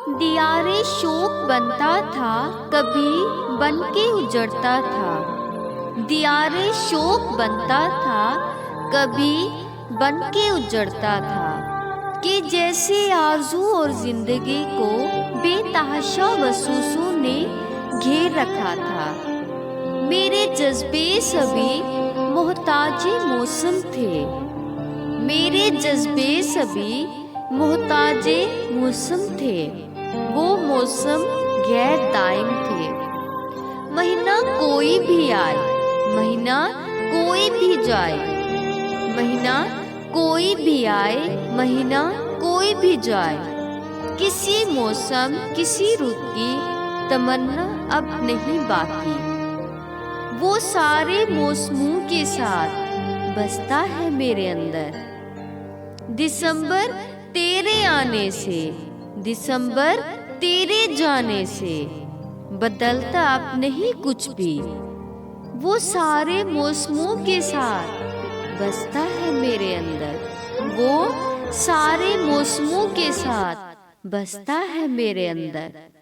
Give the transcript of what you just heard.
दिया रे शोक बनता था, कभी बन के उजड़ता था। दिया रे शोक बनता था, कभी बन के उजड़ता था। कि जैसे आरज़ू और जिंदगी को बेतहाशा वसूसों ने घेर रखा था। मेरे जज्बे सभी मोहताजे मौसम थे। मेरे जज्बे सभी मोहताजे मौसम थे। वो मौसम गैर दायम थे। महीना कोई भी आए, महीना कोई भी जाए। महीना कोई भी आए, महीना कोई भी जाए। किसी मौसम किसी रुत की तमन्ना अब नहीं बाकी। वो सारे मौसमों के साथ बसता है मेरे अंदर। दिसंबर तेरे आने से, दिसंबर तेरे जाने से बदलता अब नहीं कुछ भी। वो सारे मौसमों के साथ बसता है मेरे अंदर। वो सारे मौसमों के साथ बसता है मेरे अंदर।